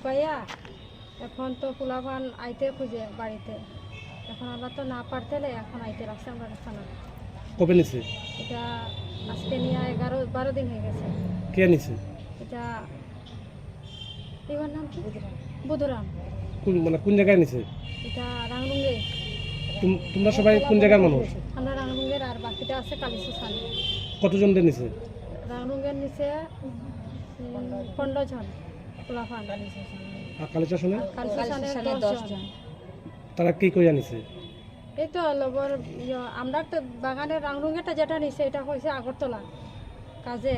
পাইয়া এখন তো পোলাপান আইতে খুঁজে বাড়িতে, এখন আমরা তো না পারতে এখন আইতে রাখছে আমরা থানা। কবে নিছে? এটা আজকে নিয়ে 11-12 দিন হয়ে গেছে। কে নিছে? এটা এবার নাম কি? বুধুরাম। কোন জায়গায় নিছে? এটা রাংলুঙ্গে। তোমরা সবাই কোন জায়গার মানুষ? আমরা রাংলুঙ্গের, আর বাকিটা আছে কালিশাসান। কতজনদের নিছে? রাংলুঙ্গের নিচে 15 জন পোলাপান। আর কালিশাসানে? কালিশাসানে 10 জন। তারা কি কইয়া নিছে? এই তো লগর আমরা তো বাগানের রাংলুঙ্গেটা যেটা নিছে এটা কইছে আগরতলা কাজে।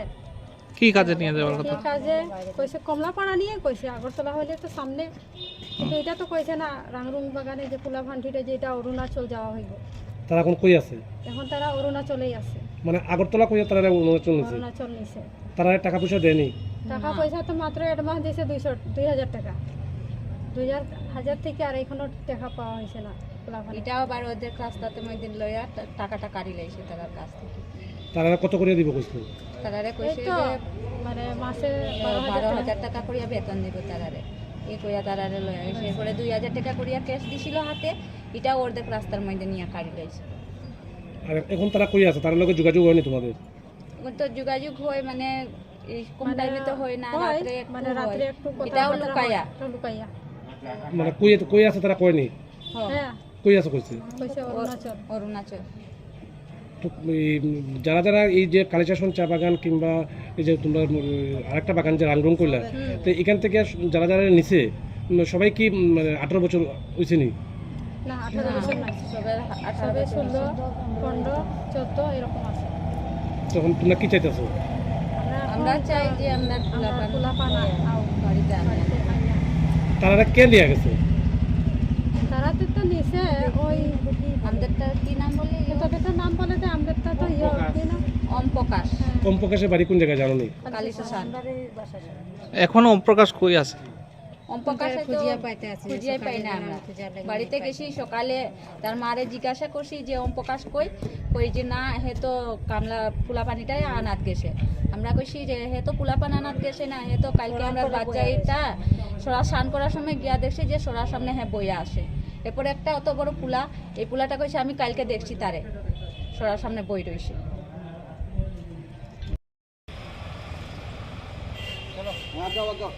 কি কাজে নিয়ে যাওয়ার কথা? কি কাজে কইছে? কমলাপাড়া নিয়ে কইছে। আগরতলা হইলে তো সামনে, কিন্তু এটা তো কইছে না রাংলুং বাগানে যে পোলা ভান্ডিটা যেটা অরুণাচল যাওয়া হইব। তারা এখন কই আছে? এখন তারা অরুণাচলেই আছে। মানে আগরতলা কইয়া তারা অরুণাচল নিছে? অরুণাচল নিছে। তারা টাকা পয়সা দেয়নি? টাকা পয়সা তো মাত্র অ্যাডভান্স দিয়েছে 2000 টাকা। 2000 থেকে আর এখনো টাকা পাওয়া হয়েছে না। এটাও আবার ওদের রাস্তাতে মধ্যে লইয়া টাকাটা কাড়ি লাইছে তার কাছ থেকে। তারা কত করে দিব কইছিল? তারারে কইছে তো যে মানে মাসে 12,000 টাকা করিয়া বেতন দিব তারারে। এই কইয়া তারারে লইয়া এসে পরে 2000 টাকা করিয়া ক্যাশ দিছিল হাতে। এটা ওদের রাস্তার মধ্যে নিয়ে কাড়ি লাইছে। আর এখন তারা কই আছে? তার লগে যোগাযোগ হয়নি তোমাদের? তো যোগাযোগ হয় মানে এই কম টাইমে তো হয় না, রাত্রে মানে রাত্রে একটু কথা এটাও লুকায়া। লুকাইয়া। মানে কই আছে তারা কয়নি? হ্যাঁ কই আছে কইছে? কইছে অরুণাচল। অরুণাচল। তো যারা যারা এই যে কালিচাষণ চা বাগান কিংবা এই যে তোমরা আরেকটা বাগান যে রাংরং করলা, তো এখান থেকে যারা যারা নিছে সবাই কি মানে 18 বছর হয়েছে নি? না 18 বছর না, সবের 18 সবে 16, 15, 14 এরকম আছে। তখন তোমরা কি চাইতেছো? আমরা চাই যে আমরা পোলাপান বাড়িতে আনি। তারা কে নিয়ে গেছে? তারা তো নিছে ওই আমাদেরটা কি নাম বলে? তোদের নাম বলে যে আমাদেরটা তো কি না ওম প্রকাশ। ওম প্রকাশের বাড়ি কোন জায়গায় জানো নি? কালিশাসান। এখন ওম প্রকাশ কই আছে? ওম প্রকাশ খুঁজিয়া পাই না আমরা। বাড়িতে গেছি সকালে, তার মারে জিজ্ঞাসা করছি যে ওম প্রকাশ কই যে না হে তো কামলা পোলা পানিটাই আনাত গেছে। আমরা কইছি যে হে তো পোলা পানি আনাত গেছে না, হে তো কালকে আমরা বাচ্চাইটা সরা স্নান করার সময় গিয়া দেখছি যে সরার সামনে হ্যাঁ বইয়া আসে। এরপরে একটা অত বড় পোলা, এই পোলাটা কইছে আমি কালকে দেখছি তারে সরার সামনে বই রইছে। চলো, যাও।